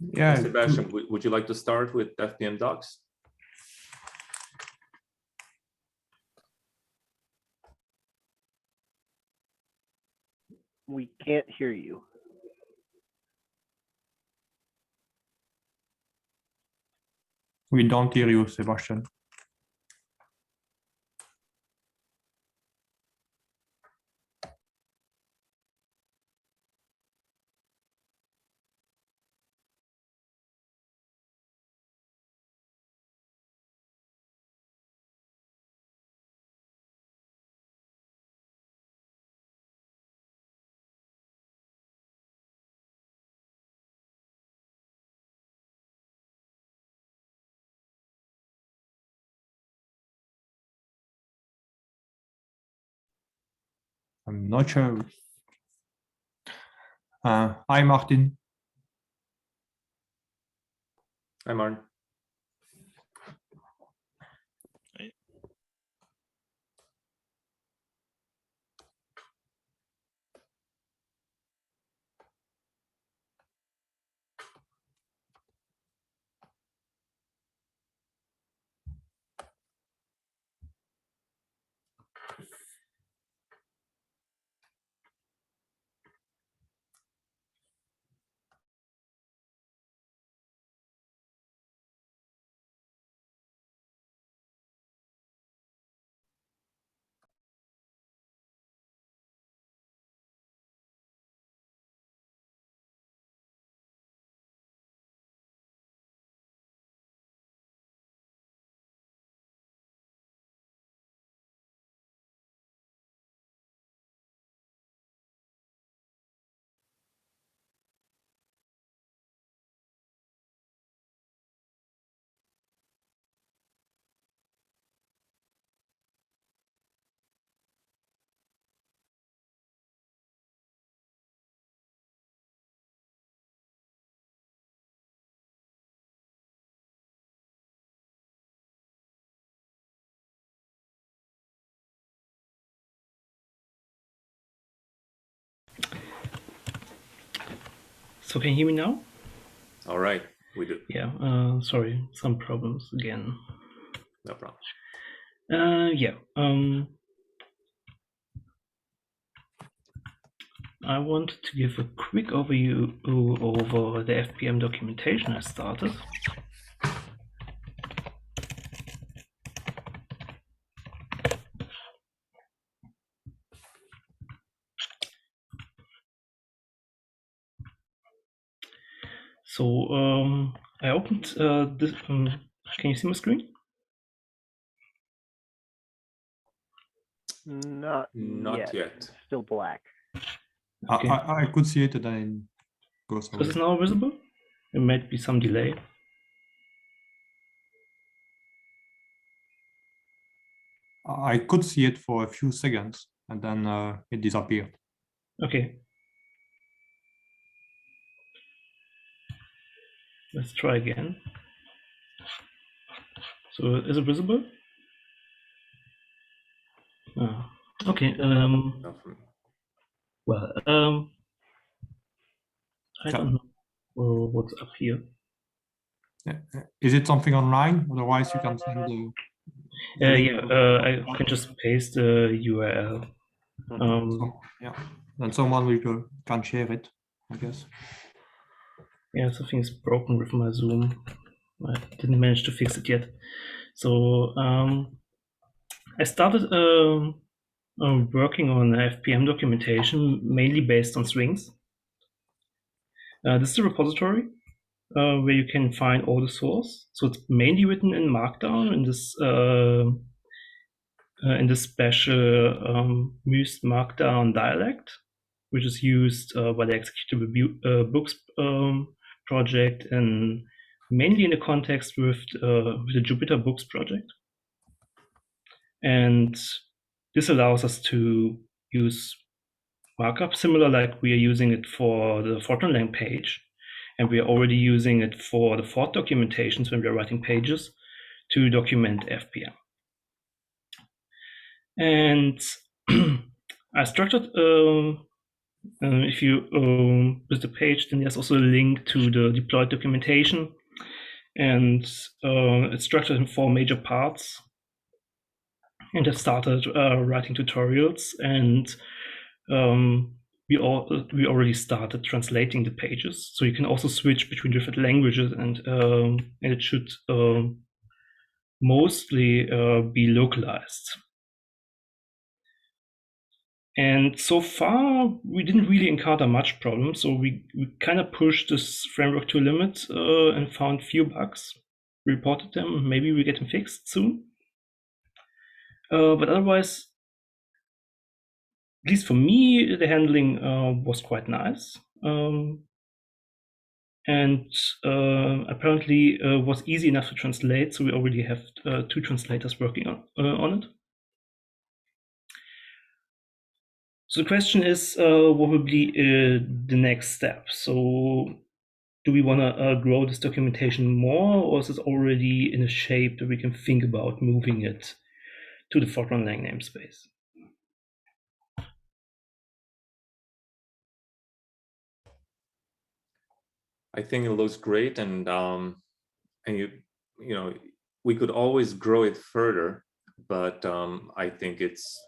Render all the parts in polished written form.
Yeah. Sebastian, would you like to start with FPM Docs? We can't hear you. We don't hear you, Sebastian. I'm not sure. Hi, Martin. Hi, Martin. So can you hear me now? All right, we do. Yeah, sorry, some problems again. No problem. I wanted to give a quick overview over the FPM documentation I started. So I opened this. Can you see my screen? Not yet. Still black. Okay. I could see it and then goes away. Is it now visible? There might be some delay. I could see it for a few seconds and then it disappeared. Okay. Let's try again. So is it visible? Oh, okay. Well, I don't know what's up here. Is it something online? Otherwise, you can send the. I can just paste the URL. Yeah, then someone will can share it, I guess. Yeah, something's broken with my Zoom. I didn't manage to fix it yet. So I started working on FPM documentation mainly based on strings. This is a repository where you can find all the source. So it's mainly written in Markdown in this special Myst Markdown dialect, which is used by the executable books project and mainly in the context with the Jupyter Books project. And this allows us to use markup similar like we are using it for the Fortran lang page. And we are already using it for the Fort documentations when we are writing pages to document FPM. And I structured If you visit the page, then there's also a link to the deployed documentation, and it's structured in 4 major parts. And I've started writing tutorials, and we already started translating the pages, so you can also switch between different languages, and it should mostly be localized. And so far, we didn't really encounter much problems, so we kind of pushed this framework to a limit and found few bugs, reported them, maybe we get them fixed soon. But otherwise, at least for me, the handling was quite nice. And apparently was easy enough to translate, so we already have 2 translators working on it. So the question is, what will be the next step? So do we want to grow this documentation more, or is it already in a shape that we can think about moving it to the Fortran Lang namespace? I think it looks great, and you know, we could always grow it further, but I think it's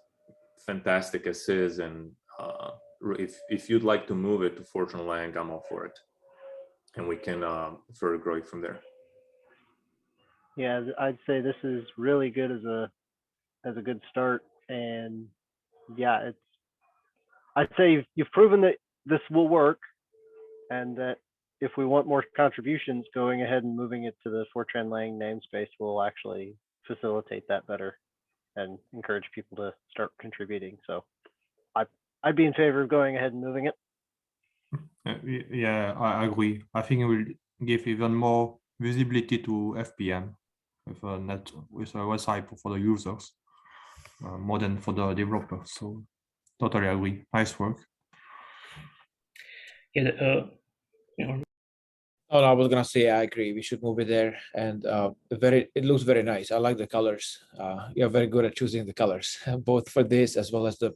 fantastic as is, and if you'd like to move it to Fortran Lang, I'm all for it, and we can further grow it from there. Yeah, I'd say this is really good as a good start, and yeah, I'd say you've proven that this will work, and that if we want more contributions, going ahead and moving it to the Fortran Lang namespace will actually facilitate that better and encourage people to start contributing. So I'd be in favor of going ahead and moving it. Yeah, I agree. I think it will give even more visibility to FPM with a website for the users, more than for the developers. So totally agree. Nice work. Yeah, Oh, no, I was gonna say I agree. We should move it there, and it looks very nice. I like the colors. You're very good at choosing the colors, both for this as well as the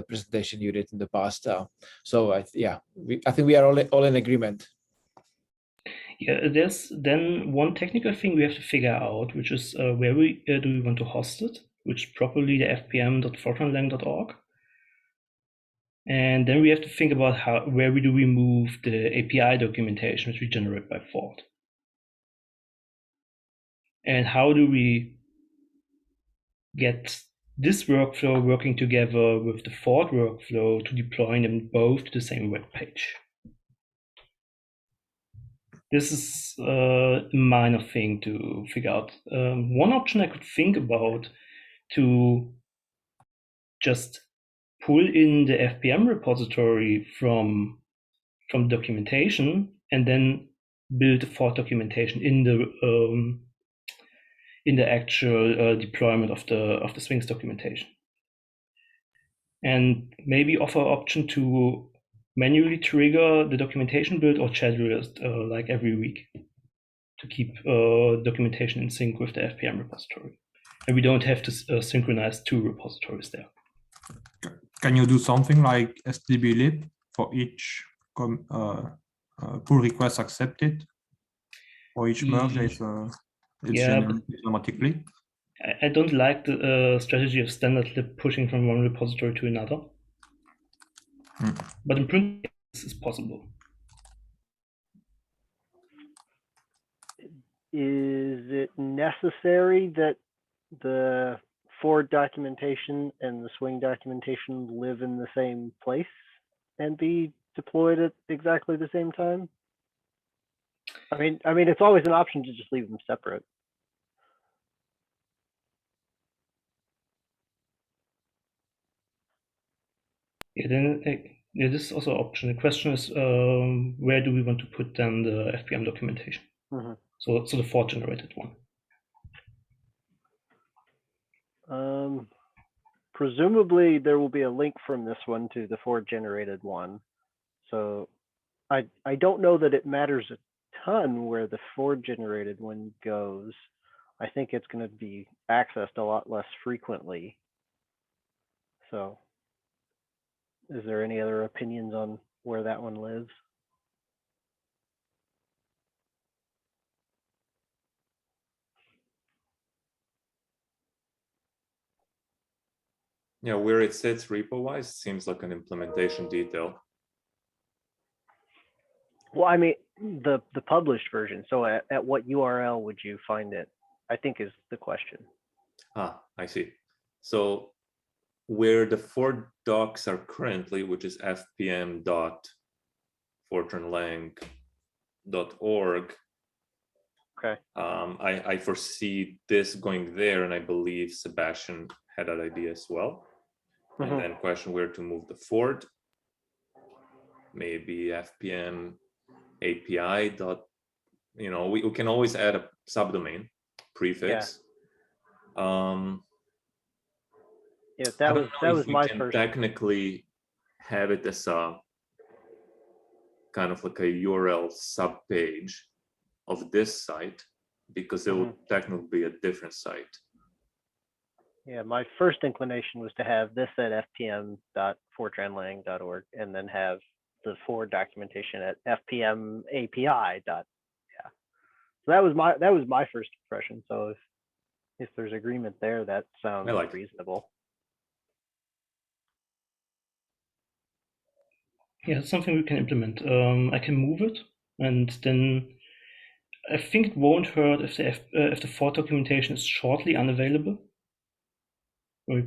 presentation you did in the past. So I think we are all in agreement. Yeah, there's then one technical thing we have to figure out, which is where do we want to host it, which is probably the fpm.fortranlang.org. And then we have to think about where do we move the API documentation, which we generate by Fort. And how do we get this workflow working together with the Fort workflow to deploy them both to the same web page? This is a minor thing to figure out. One option I could think about to just pull in the FPM repository from documentation and then build a Fort documentation in the actual deployment of the Swings documentation, and maybe offer option to manually trigger the documentation build or schedule it like every week to keep documentation in sync with the FPM repository, and we don't have to synchronize 2 repositories there. Can you do something like stdlib for each pull request accepted, or each merge is generated automatically? I don't like the strategy of standard lib pushing from one repository to another, but in principle this is possible. Is it necessary that the Ford documentation and the Swing documentation live in the same place and be deployed at exactly the same time? I mean, it's always an option to just leave them separate. Yeah, then this is also an option. The question is, where do we want to put then the FPM documentation? Mm-hmm. So the Fort generated one. Presumably there will be a link from this one to the Ford generated one. So I don't know that it matters a ton where the Ford generated one goes. I think it's going to be accessed a lot less frequently. So Is there any other opinions on where that one lives? Yeah, where it sits repo-wise seems like an implementation detail. Well, I mean, the published version. So at what URL would you find it? I think is the question. Ah, I see. So where the Ford docs are currently, which is fpm.fortranlang.org, Okay. I foresee this going there, and I believe Sebastian had that idea as well. Mhm. And then question where to move the Ford. Maybe fpm API dot, we can always add a subdomain prefix. Yeah, I that don't was know if was we my can first. technically have it as a kind of like a URL subpage of this site, because it will technically be a different site. Yeah, my first inclination was to have this at fpm.fortranlang.org and then have the Ford documentation at fpm-api. Yeah. So that was my first impression. So if there's agreement there, that sounds like it. reasonable. Yeah, it's something we can implement. I can move it, and then I think it won't hurt if the Ford documentation is shortly unavailable when you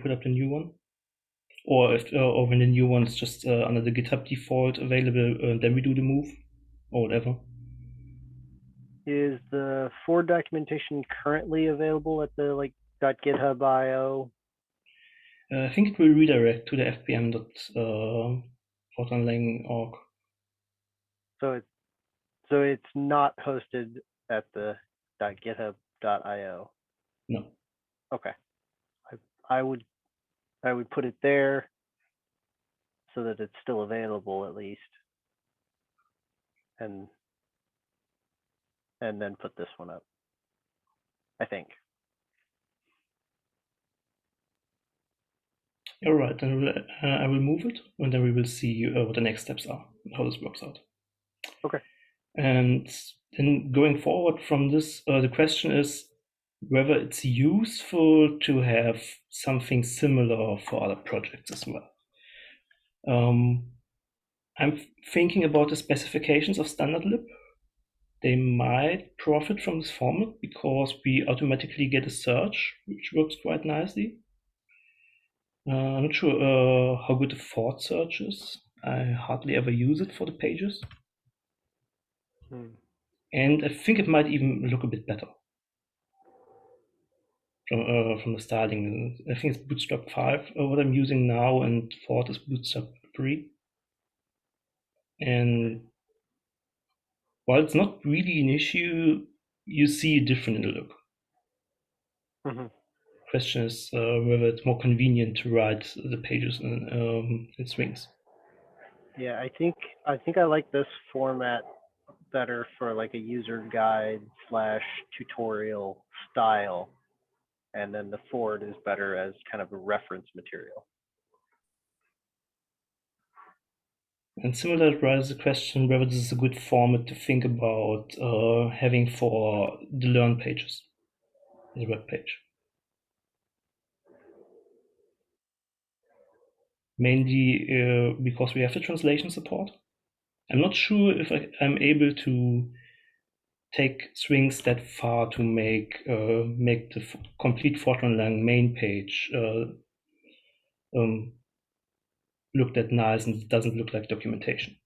put up the new one, or when the new one is just under the GitHub default available, then we do the move or whatever. Is the Ford documentation currently available at the .github.io? I think it will redirect to the fpm.fortranlang.org. So it's not hosted at the .github.io. No. Okay. I would put it there so that it's still available at least, and then put this one up, I think. All right, then I will move it, and then we will see what the next steps are, and how this works out. Okay. And then going forward from this, the question is whether it's useful to have something similar for other projects as well. I'm thinking about the specifications of stdlib. They might profit from this format because we automatically get a search, which works quite nicely. I'm not sure how good the Ford search is. I hardly ever use it for the pages. And I think it might even look a bit better from the styling. I think it's Bootstrap 5, what I'm using now, and Ford is Bootstrap 3. And while it's not really an issue, you see a difference in the look. Question is whether it's more convenient to write the pages in Swings. Yeah, I think I like this format better for like a user guide / tutorial style, and then the Ford is better as kind of a reference material. And similar raises the question whether this is a good format to think about having for the Learn pages, the web page. Mainly because we have the translation support. I'm not sure if I'm able to take Swings that far to make the complete Fortran Lang main page look that nice and it doesn't look like documentation.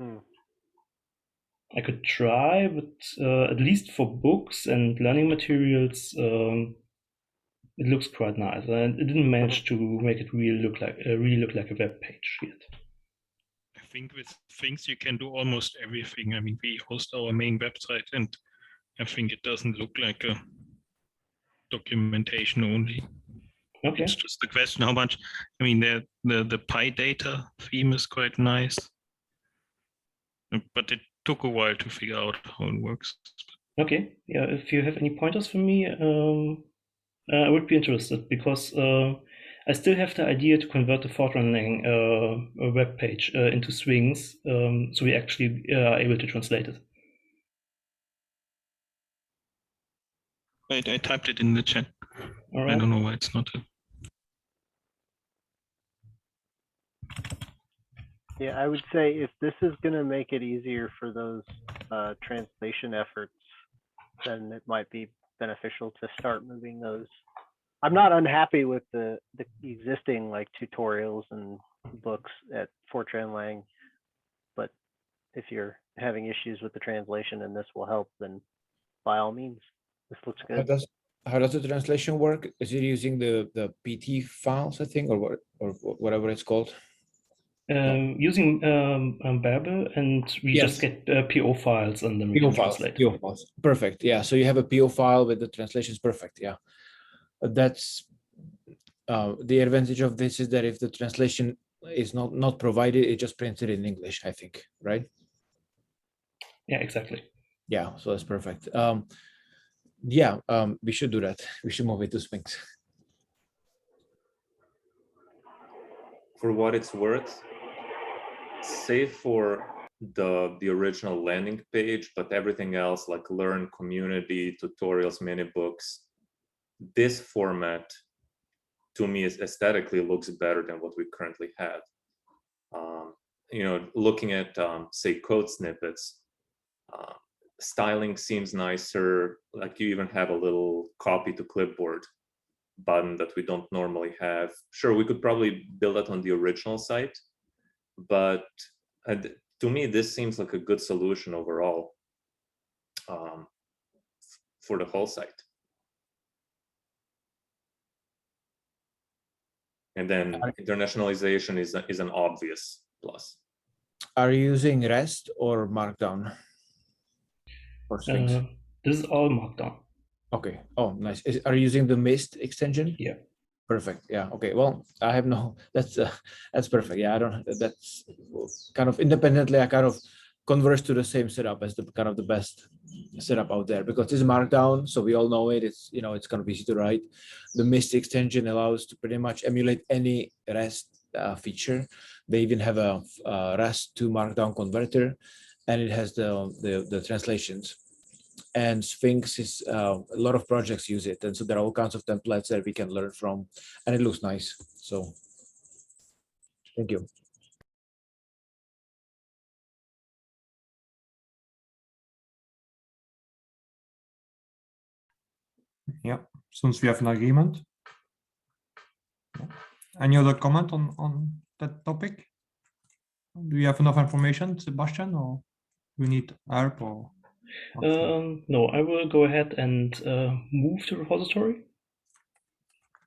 I could try, but at least for books and learning materials, it looks quite nice. And it didn't manage to make it really look like a web page yet. I think with things you can do almost everything. I mean, we host our main website, and I think it doesn't look like a documentation only. Okay. It's just the question how much. I mean, the PyData theme is quite nice, but it took a while to figure out how it works. Okay. Yeah. If you have any pointers for me, I would be interested because I still have the idea to convert the Fortran web page into swings, so we actually are able to translate it. I typed it in the chat. All I right. don't know why it's not. Yeah, I would say if this is going to make it easier for those translation efforts, then it might be beneficial to start moving those. I'm not unhappy with the existing like tutorials and books at Fortran Lang, but if you're having issues with the translation and this will help, then by all means, this looks good. How does the translation work? Is it using the PT files, I think, or whatever it's called? Using Babel, and we just get PO files and then we can translate. PO files. Perfect. Yeah. So you have a PO file with the translations. Perfect. Yeah. That's the advantage of this is that if the translation is not provided, it just prints it in English, I think, right? Yeah, exactly. Yeah. So that's perfect. We should do that. We should move it to Sphinx. For what it's worth, save for the original landing page, but everything else like learn, community, tutorials, mini books, this format to me is aesthetically looks better than what we currently have. Looking at say code snippets, styling seems nicer. Like you even have a little copy to clipboard button that we don't normally have. Sure, we could probably build that on the original site, but to me, this seems like a good solution overall for the whole site. And then internationalization is an obvious plus. Are you using REST or Markdown for Sphinx? This is all Markdown. Okay. Oh, nice. Are you using the Mist extension? Yeah. Perfect. Yeah. Okay. Well, I have no. That's perfect. Yeah. I don't. That's kind of independently. I kind of converge to the same setup as the kind of the best setup out there because this is Markdown, so we all know it. It's it's kind of easy to write. The Mist extension allows to pretty much emulate any REST feature. They even have a REST to Markdown converter, and it has the translations. And Sphinx is a lot of projects use it, and so there are all kinds of templates that we can learn from, and it looks nice. So, thank you. Yeah, since we have an agreement. Any other comment on that topic? Do you have enough information, Sebastian, or we need help? Or no, I will go ahead and move the repository,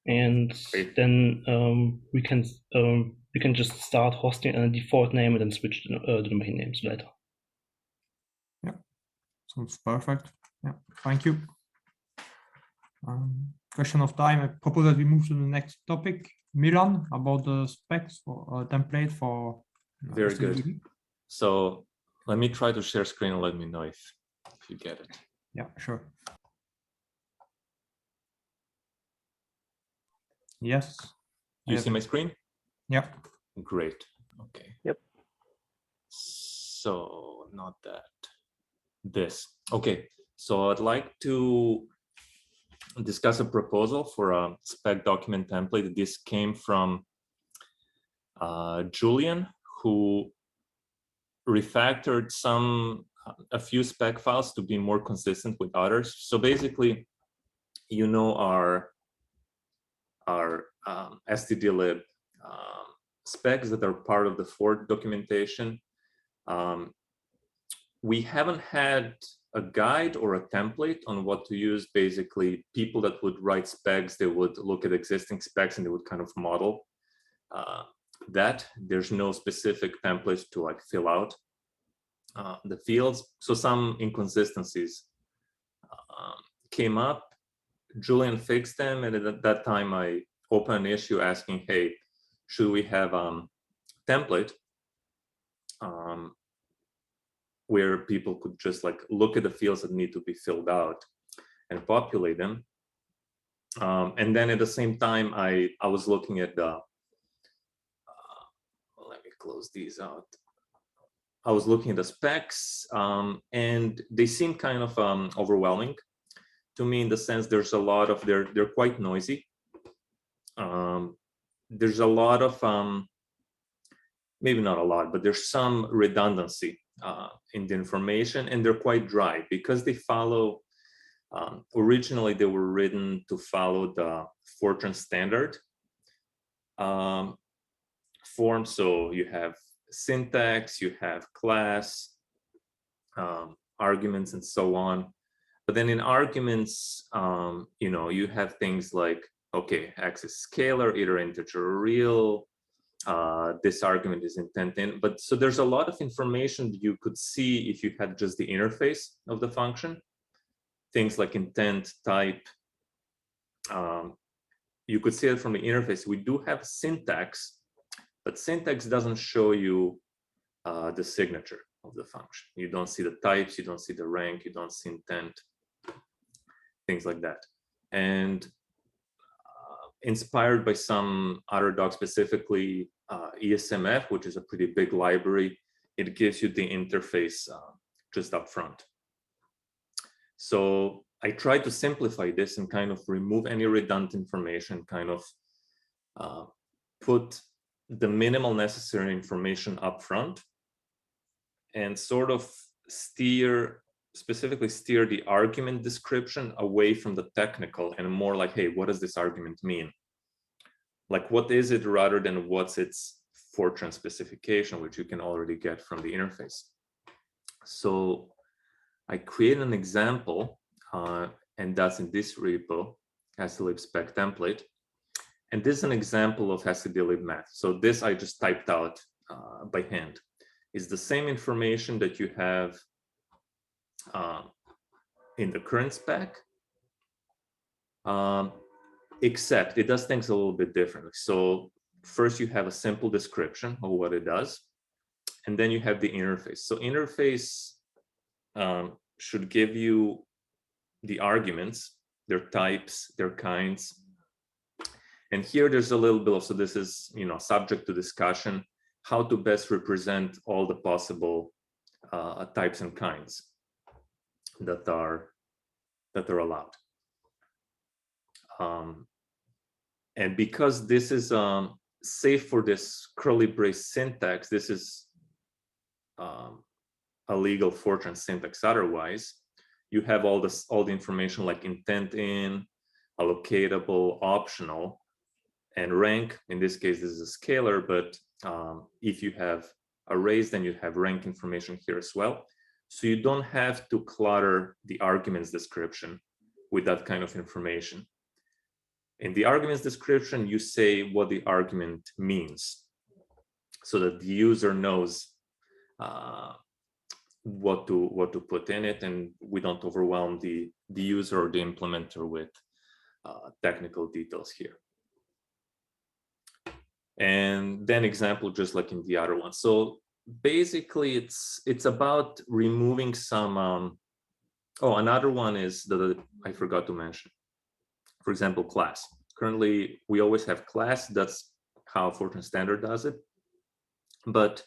and then we can just start hosting a default name and then switch the domain names later. Yeah, sounds perfect. Yeah, thank you. Question of time. I propose that we move to the next topic. Milan, about the specs for template for. Very good. So let me try to share screen and let me know if you get it. Yeah, sure. Yes. You see my screen? Yeah. Great. Okay. Yep. So not that. This. Okay. So I'd like to discuss a proposal for a spec document template. This came from Julian, who refactored a few spec files to be more consistent with others. So basically, our stdlib specs that are part of the Ford documentation. We haven't had a guide or a template on what to use. Basically, people that would write specs, they would look at existing specs and they would kind of model that. There's no specific template to like fill out the fields. So some inconsistencies came up. Julian fixed them, and at that time I opened an issue asking, hey, should we have template where people could just like look at the fields that need to be filled out and populate them. And then at the same time, I was looking at the, let me close these out. I was looking at the specs, and they seem kind of overwhelming to me, in the sense there's a lot of, they're quite noisy. There's a lot of, maybe not a lot, but there's some redundancy in the information, and they're quite dry because they follow, originally they were written to follow the Fortran standard form. So you have syntax, you have class, arguments, and so on. But then in arguments, you know, you have things like, okay, x is scalar, either integer or real. This argument is intent in, but so there's a lot of information that you could see if you had just the interface of the function. Things like intent, type. You could see it from the interface. We do have syntax, but syntax doesn't show you the signature of the function. You don't see the types, you don't see the rank, you don't see intent, things like that. And inspired by some other docs, specifically ESMF, which is a pretty big library, it gives you the interface just up front. So I try to simplify this and kind of remove any redundant information, kind of put the minimal necessary information up front, and sort of specifically steer the argument description away from the technical and more like, hey, what does this argument mean? Like, what is it, rather than what's its Fortran specification, which you can already get from the interface. So I create an example, and that's in this repo, stdlib spec template. And this is an example of stdlib math. So this I just typed out by hand. It's the same information that you have in the current spec, except it does things a little bit differently. So first you have a simple description of what it does, and then you have the interface. So interface should give you the arguments, their types, their kinds. And here there's a little bit of, so this is, you know, subject to discussion, how to best represent all the possible types and kinds that are allowed. And because this is safe for this curly brace syntax, this is a legal Fortran syntax otherwise, you have all the information like intent in, allocatable, optional, and rank. In this case, this is a scalar, but if you have arrays, then you have rank information here as well. So you don't have to clutter the arguments description with that kind of information. In the arguments description, you say what the argument means so that the user knows what to put in it, and we don't overwhelm the user or the implementer with technical details here. And then example, just like in the other one. So basically it's about removing some, oh, another one is that I forgot to mention. For example, class. Currently, we always have class. That's how Fortran standard does it. But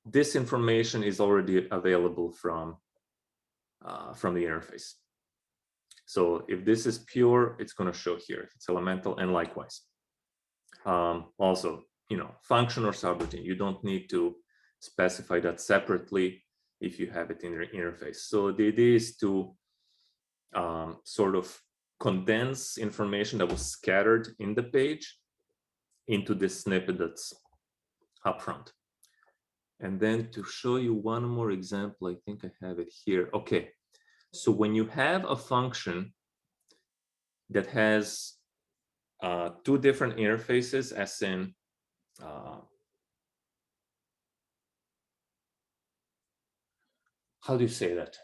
this information is already available from the interface. So if this is pure, it's going to show here. If it's elemental, and likewise. Also, you know, function or subroutine, you don't need to specify that separately if you have it in your interface. So the idea is to sort of condense information that was scattered in the page into this snippet that's up front. And then to show you one more example, I think I have it here. Okay, so when you have a function that has two different interfaces, as in how do you say that?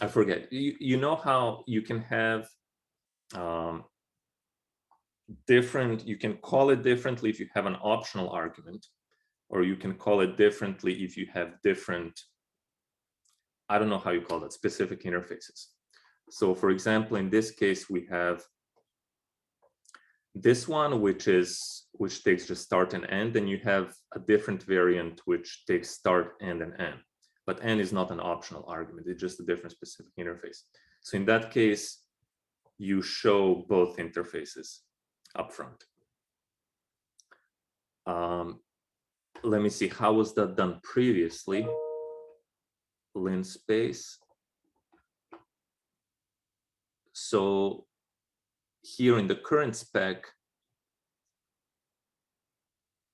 I forget. You know how you can have different, you can call it differently if you have an optional argument, or you can call it differently if you have different, I don't know how you call it, specific interfaces. So for example, in this case, we have this one, which takes just start and end, and you have a different variant which takes start, end, and end. But end is not an optional argument, it's just a different specific interface. So in that case, you show both interfaces up front. Let me see, how was that done previously? Linspace. So here in the current spec,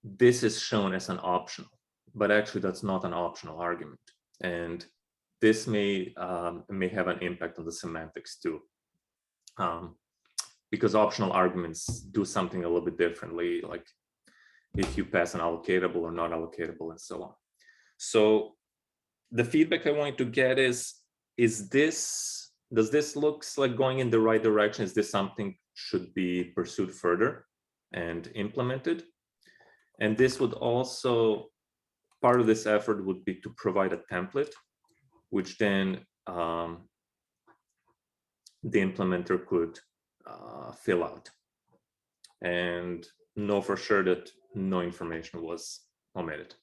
this is shown as an optional, but actually that's not an optional argument. And this may have an impact on the semantics too. Because optional arguments do something a little bit differently, like if you pass an allocatable or not allocatable and so on. So the feedback I wanted to get is this, does this looks like going in the right direction? Is this something should be pursued further and implemented? And this would also, part of this effort would be to provide a template, which then the implementer could fill out and know for sure that no information was omitted.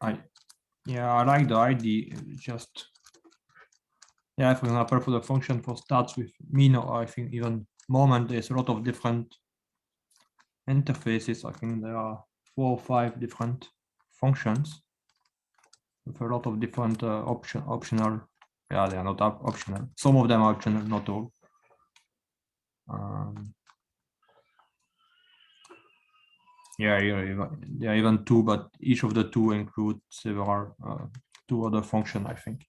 I like the idea. Just for example, for the function for starts with min, or I think even moment, there's a lot of different interfaces. I think there are 4 or 5 different functions with a lot of different optional. Yeah, they are not optional. Some of them are optional, not all. There are even 2, but each of the 2 includes several 2 other functions, I think.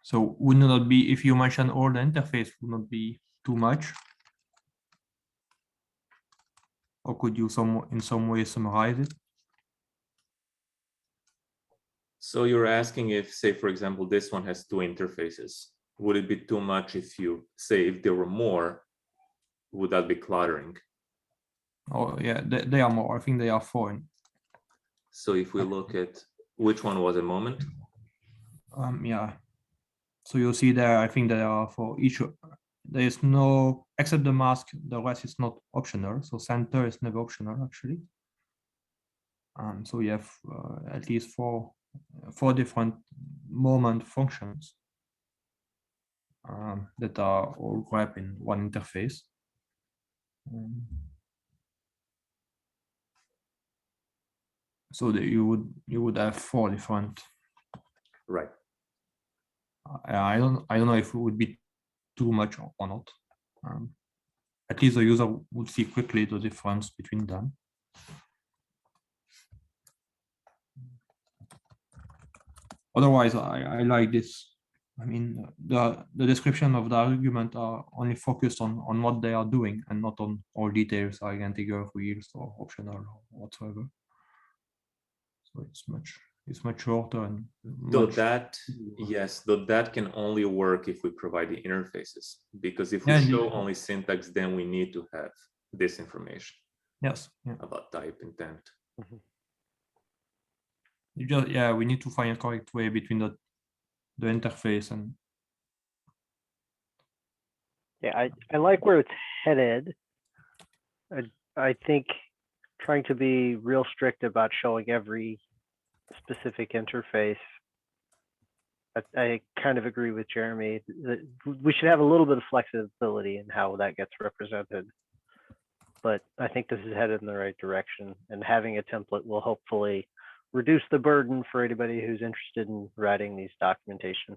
So would not be, if you mention all the interface, would not be too much? Or could you in some way summarize it? So you're asking if, say, for example, this one has 2 interfaces. Would it be too much if you say if there were more, would that be cluttering? Oh yeah, they are more. I think they are 4. So if we look at which one was a moment? Yeah. So you'll see there, I think there are for each, there is no, except the mask, the rest is not optional. So center is never optional actually. So you have at least four different moment functions that are all wrapped in one interface. So that you would have 4 different. Right. I don't know if it would be too much or not. At least the user would see quickly the difference between them. Otherwise, I like this. I mean, the description of the argument are only focused on what they are doing and not on all details like integer, reals, or optional or whatsoever. So it's much shorter and Though that, yes, though that can only work if we provide the interfaces, because if we show only syntax, then we need to have this information. Yes. About type intent. You just we need to find a correct way between the interface and. Yeah, I like where it's headed. I think trying to be real strict about showing every specific interface. I kind of agree with Jeremy. We should have a little bit of flexibility in how that gets represented. But I think this is headed in the right direction, and having a template will hopefully reduce the burden for anybody who's interested in writing these documentation.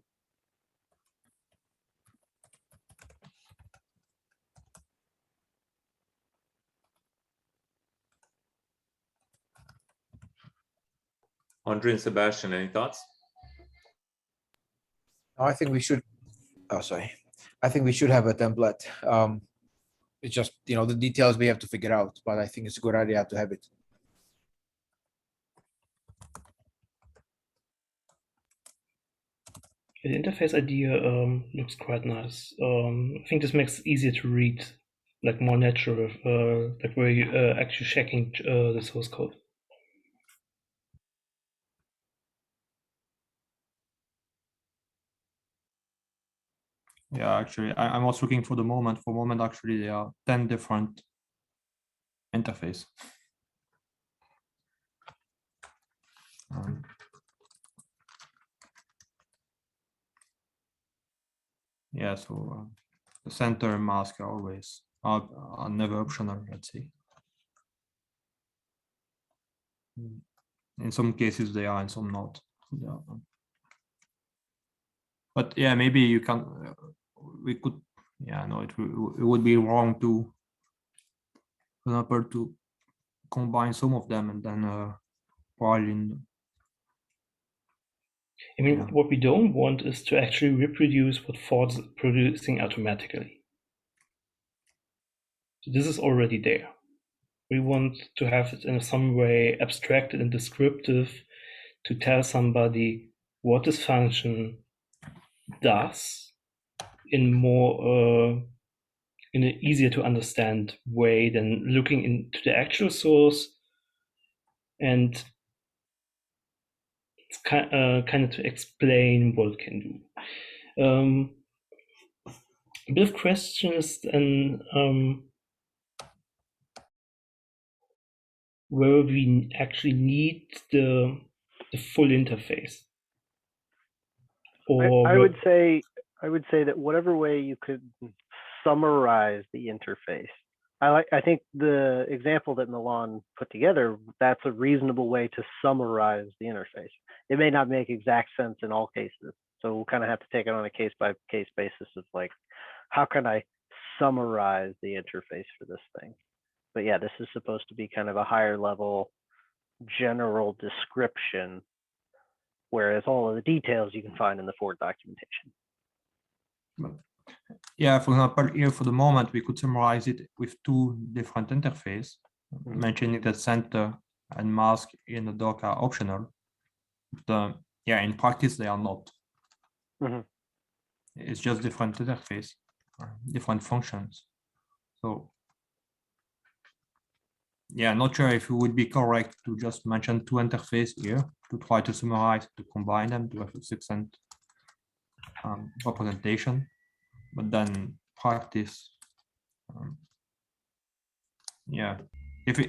Andre and Sebastian, any thoughts? I think we should. Oh, sorry. I think we should have a template. It's just, the details we have to figure out, but I think it's a good idea to have it. The interface idea looks quite nice. I think this makes it easier to read like more natural, like where you actually checking the source code. Yeah, actually, I was looking for the moment. For moment, actually, there are 10 different interface. Yeah, so the center and mask are always are never optional, let's say. In some cases they are, in some not. Yeah. But yeah, maybe you can. We could. Yeah, no, it would be wrong to, for example, to combine some of them and then while in. I mean, Yeah. what we don't want is to actually reproduce what Ford is producing automatically. So this is already there. We want to have it in some way abstracted and descriptive to tell somebody what this function does in more in an easier to understand way than looking into the actual source, and it's kind of to explain what it can do. A bit of question is then where we actually need the full interface. Or I would say that whatever way you could summarize the interface. I think the example that Milan put together, that's a reasonable way to summarize the interface. It may not make exact sense in all cases. So we'll kind of have to take it on a case by case basis of like, how can I summarize the interface for this thing? But yeah, this is supposed to be kind of a higher level general description, whereas all of the details you can find in the Ford documentation. Yeah, for example, here for the moment, we could summarize it with two different interfaces, mentioning that center and mask in the doc are optional. But yeah, in practice, they are not. It's just different interface, different functions. So yeah, not sure if it would be correct to just mention two interfaces here to try to summarize, to combine them to have a succinct representation, but then practice. Yeah, if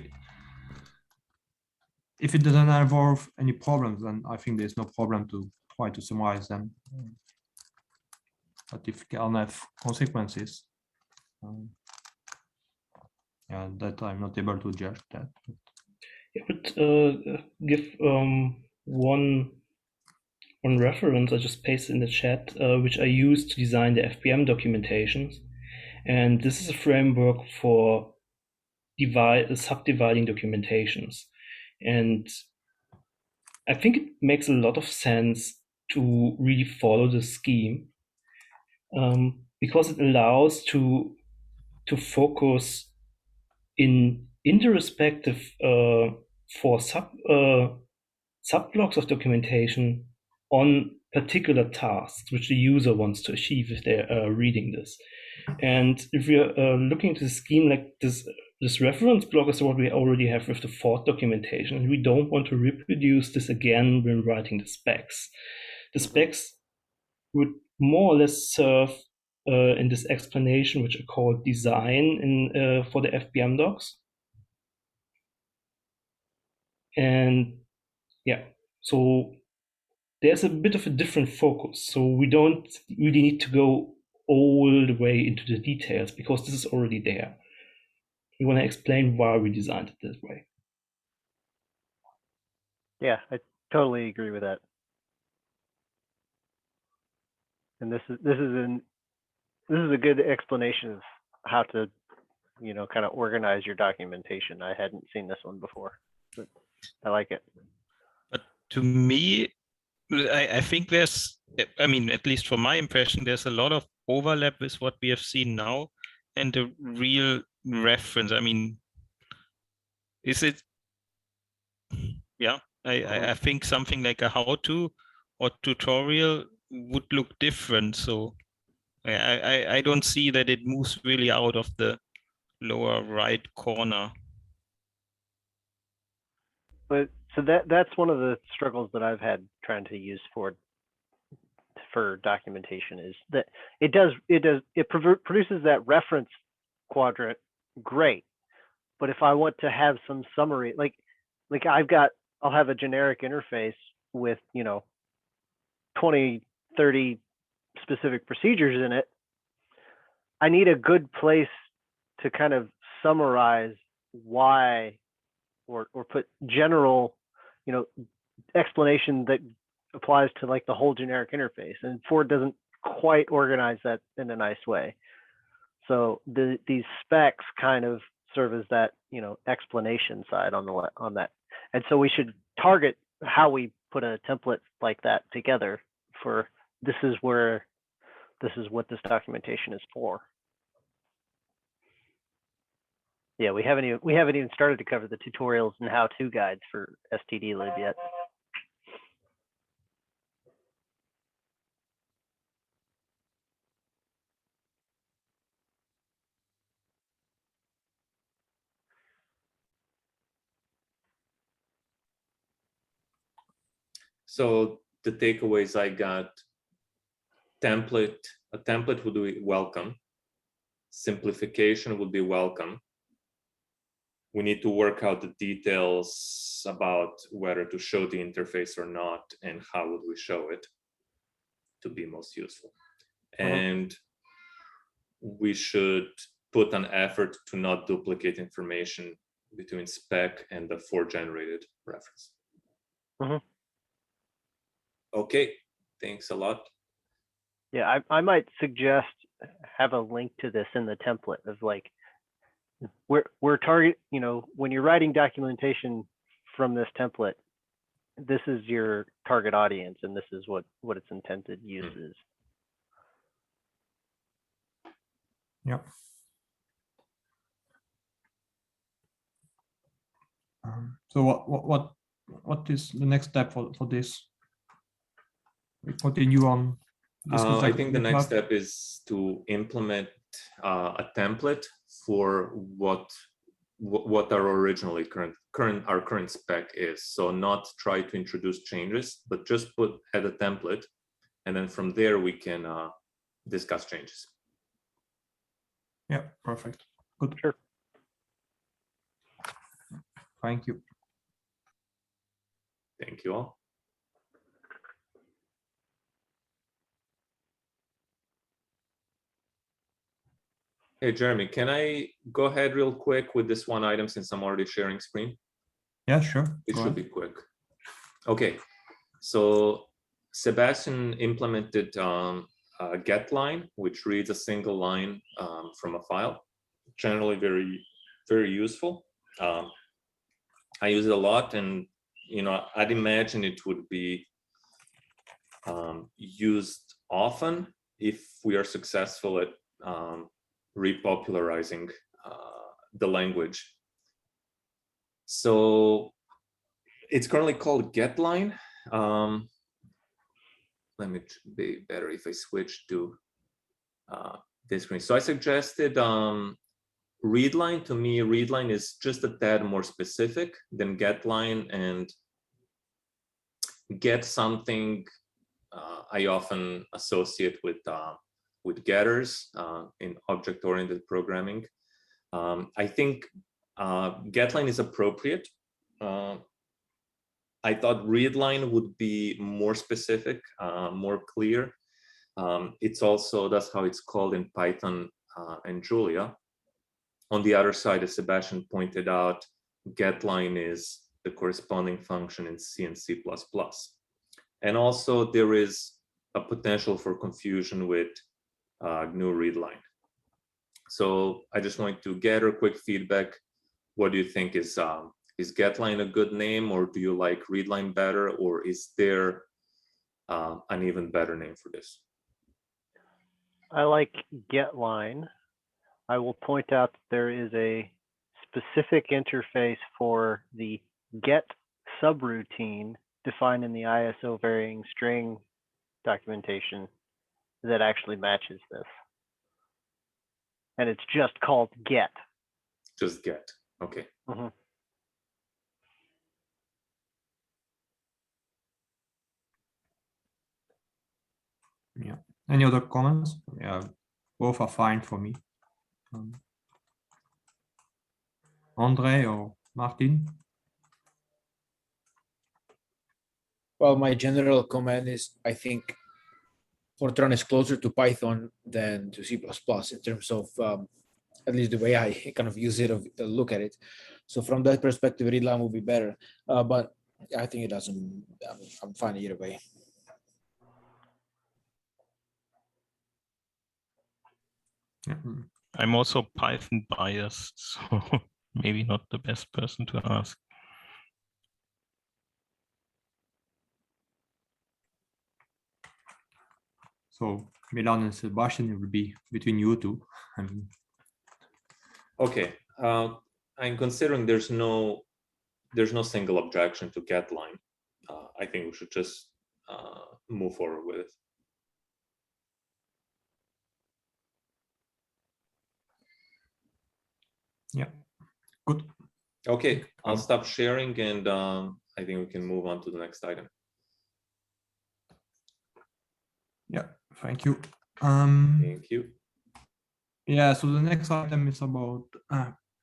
it doesn't involve any problems, then I think there's no problem to try to summarize them. But if it can have consequences, yeah, that I'm not able to judge that. Yeah, but give one reference I just pasted in the chat, which I used to design the FPM documentations, and this is a framework for subdividing documentations, and I think it makes a lot of sense to really follow the scheme because it allows to focus in the respective for subblocks of documentation on particular tasks which the user wants to achieve if they're reading this. And if we're looking at the scheme like this, this reference block is what we already have with the Ford documentation. We don't want to reproduce this again when writing the specs. The specs would more or less serve in this explanation, which are called design in for the FPM docs. And yeah, so there's a bit of a different focus. So we don't really need to go all the way into the details because this is already there. We want to explain why we designed it this way. Yeah, I totally agree with that. And this is a good explanation of how to, you know, kind of organize your documentation. I hadn't seen this one before, but I like it. But to me, I think there's, I mean, at least from my impression, there's a lot of overlap with what we have seen now and the real reference. I mean, is it, yeah, I think something like a how-to or tutorial would look different. So I don't see that it moves really out of the lower right corner. But so that's one of the struggles that I've had trying to use for documentation, is that it produces that reference quadrant, great. But if I want to have some summary, like I'll have a generic interface with 20, 30 specific procedures in it. I need a good place to kind of summarize why, or put general, explanation that applies to like the whole generic interface. And Ford doesn't quite organize that in a nice way. So these specs kind of serve as that, explanation side on that. And so we should target how we put a template like that together for this is what this documentation is for. Yeah, we haven't even started to cover the tutorials and how-to guides for stdlib yet. So the takeaways I got: a template would be welcome. Simplification would be welcome. We need to work out the details about whether to show the interface or not, and how would we show it to be most useful. And we should put an effort to not duplicate information between spec and the generated reference. Okay, thanks a lot. Yeah, I might suggest have a link to this in the template of like, we're target, when you're writing documentation from this template, this is your target audience and this is what its intended use is. Yep. So what is the next step for this? We continue on. I think the next step is to implement a template for what our originally current spec is. So not try to introduce changes, but just add a template, and then from there we can discuss changes. Yeah, perfect. Good. Sure. Thank you. Thank you all. Hey, Jeremy, can I go ahead real quick with this one item since I'm already sharing screen? Yeah, sure. It should be quick. Okay, so Sebastian implemented a get line, which reads a single line from a file. Generally very, very useful. I use it a lot, and I'd imagine it would be used often if we are successful at repopularizing the language. So it's currently called getLine. Let me be better if I switch to this screen. So I suggested readline. To me, readline is just a tad more specific than getLine, and get something I often associate with getters in object-oriented programming. I think getLine is appropriate. I thought readline would be more specific, more clear. It's also, that's how it's called in Python and Julia. On the other side, as Sebastian pointed out, getLine is the corresponding function in C and C++. And also there is a potential for confusion with GNU readline. So I just want to gather quick feedback. What do you think? Is getLine a good name, or do you like readline better, or is there an even better name for this? I like getLine. I will point out that there is a specific interface for the get subroutine defined in the ISO varying string documentation that actually matches this. And it's just called get. just get. Okay. Mhm. Yeah. Any other comments? Yeah, both are fine for me. Andre or Martin? Well, my general comment is I think Fortran is closer to Python than to C++ in terms of at least the way I kind of use it or look at it. So from that perspective, readline will be better. But I think it doesn't. I'm fine either way. Yeah. I'm also Python biased, so maybe not the best person to ask. So Milan and Sebastian, it will be between you two. I mean, Okay. I'm considering there's no single objection to getLine. I think we should just move forward with it. yeah, good. Okay, I'll stop sharing, and I think we can move on to the next item. Yeah, thank you. Thank you. Yeah, so the next item is about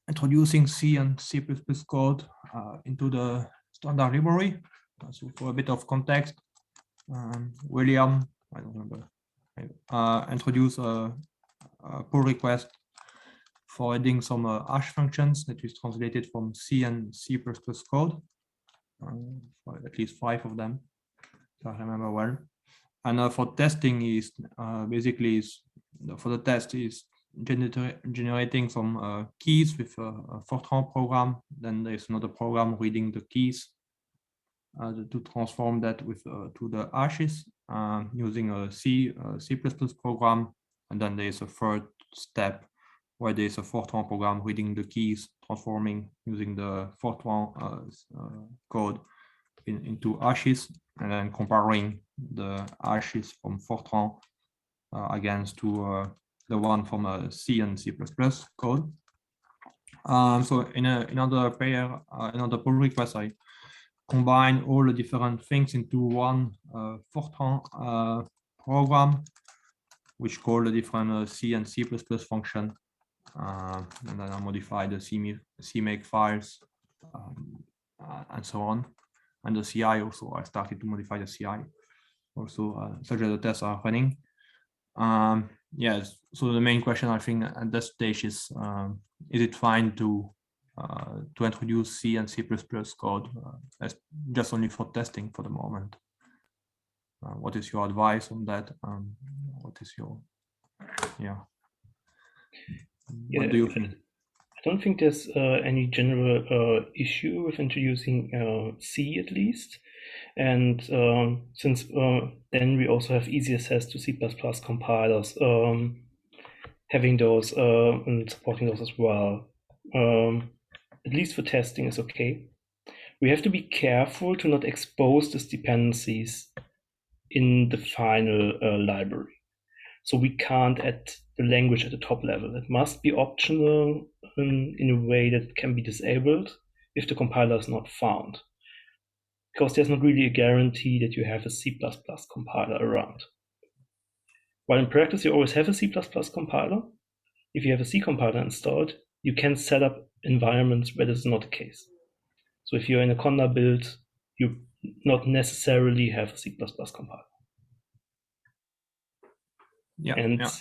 introducing C and C++ code into the standard library. So for a bit of context, William, I don't remember, introduced a pull request for adding some hash functions that is translated from C and C++ code, for at least 5 of them, if I remember well. And for testing is basically for the test is generating some keys with a Fortran program. Then there's another program reading the keys to transform that with to the hashes using a C program. And then there's a third step where there's a Fortran program reading the keys, transforming using the Fortran code into hashes, and then comparing the hashes from Fortran against to the one from C and C++ code. So in another pair, another pull request, I combine all the different things into one Fortran program, which call the different C and C++ function, and then I modify the CMake files and so on. And the CI also, I started to modify the CI also, such that the tests are running. Yes, so the main question I think at this stage is it fine to introduce C and C++ code as just only for testing for the moment? What is your advice on that? What is your, what do you think? I don't think there's any general issue with introducing C at least. And since then we also have EasyAccess to C++ compilers, having those and supporting those as well, at least for testing is okay. We have to be careful to not expose these dependencies in the final library. So we can't add the language at the top level. It must be optional in a way that can be disabled if the compiler is not found, because there's not really a guarantee that you have a C++ compiler around. While in practice, you always have a C++ compiler. If you have a C compiler installed, you can set up environments where this is not the case. So if you're in a Conda build, you not necessarily have a C++ compiler. Yeah, and yeah.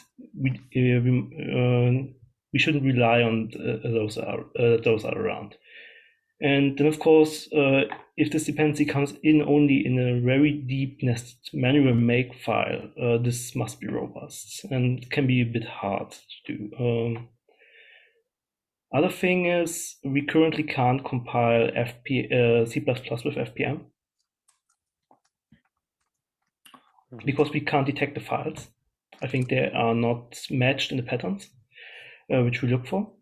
We shouldn't rely on those are around. And then, of course, if this dependency comes in only in a very deep nested manual make file, this must be robust and can be a bit hard to do. Other thing is we currently can't compile C++ with FPM because we can't detect the files. I think they are not matched in the patterns, which we look for.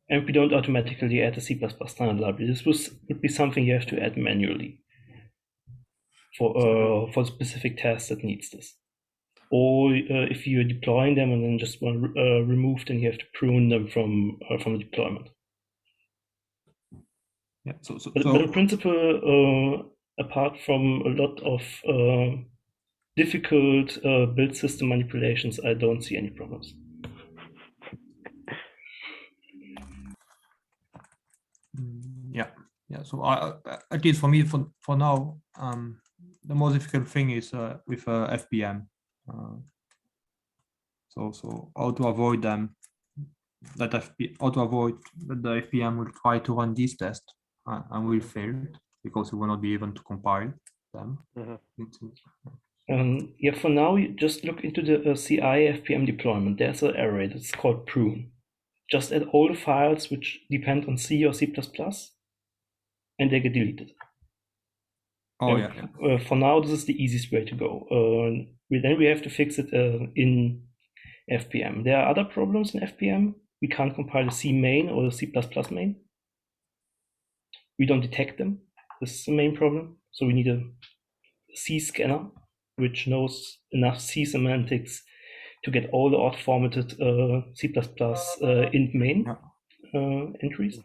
And we don't automatically add the C++ standard library. This would be something you have to add manually for specific tests that needs this. Or if you're deploying them and then just want to remove them, you have to prune them from the deployment. Yeah. So But in principle, apart from a lot of difficult build system manipulations, I don't see any problems. Yeah. So at least for me, for now, the most difficult thing is with FPM. So how to avoid them? How to avoid that the FPM will try to run these tests and will fail because we will not be able to compile them. Yeah, for now, you just look into the CI FPM deployment. There's an array that's called prune. Just add all the files which depend on C or C++, and they get deleted. Oh, And, yeah. For now, this is the easiest way to go. Then we have to fix it in FPM. There are other problems in FPM. We can't compile the C main or the C++ main. We don't detect them. This is the main problem. So we need a C scanner, which knows enough C semantics to get all the auth formatted C++ int main entries.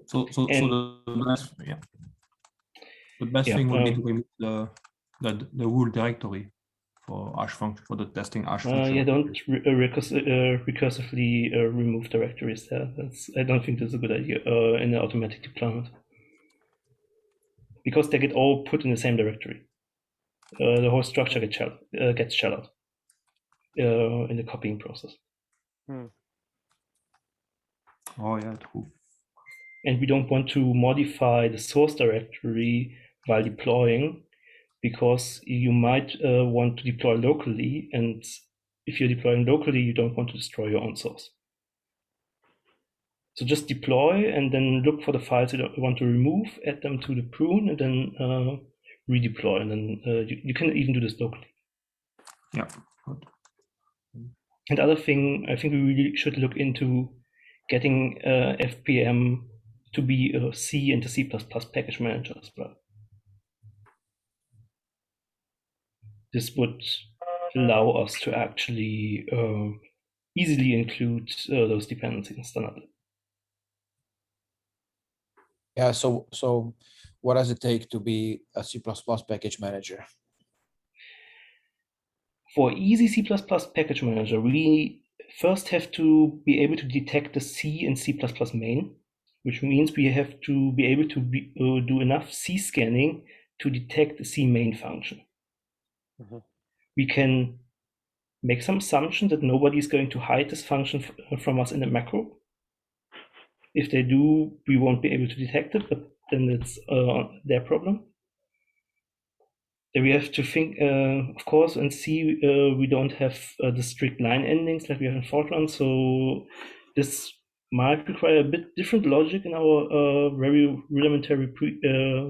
So the best, the best thing would be to remove the rule directory for hash function, for the testing hash function. Yeah, don't recursively remove directories there. I don't think that's a good idea in the automatic deployment, because they get all put in the same directory. The whole structure gets shell out in the copying process. Oh yeah, true. And we don't want to modify the source directory while deploying, because you might want to deploy locally, and if you're deploying locally, you don't want to destroy your own source. So just deploy and then look for the files you want to remove, add them to the prune, and then redeploy. And then you can even do this locally. Yeah. Good. And the other thing, I think we really should look into getting FPM to be a C and a C++ package manager as well. This would allow us to actually easily include those dependencies in standard. Yeah, so what does it take to be a C++ package manager? For easy C++ package manager, we first have to be able to detect the C and C++ main, which means we have to be able to do enough C scanning to detect the C main function. We can make some assumption that nobody is going to hide this function from us in the macro. If they do, we won't be able to detect it, but then it's their problem. Then we have to think, of course, in C, we don't have the strict line endings like we have in Fortran, so this might require a bit different logic in our very rudimentary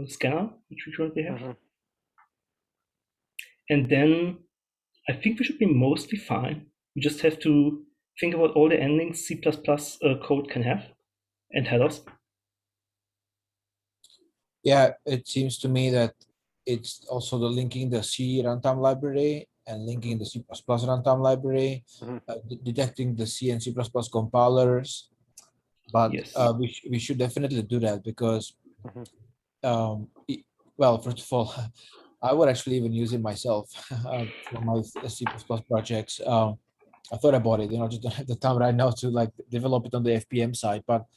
scanner, which we currently have. And then I think we should be mostly fine. We just have to think about all the endings C++ code can have and headers. Yeah, it seems to me that it's also the linking the C runtime library and linking the C++ runtime library, detecting the C and C++ compilers. But yes. we should definitely do that because, well, first of all, I would actually even use it myself for my C++ projects. I thought about it, just don't have the time right now to like develop it on the FPM side, but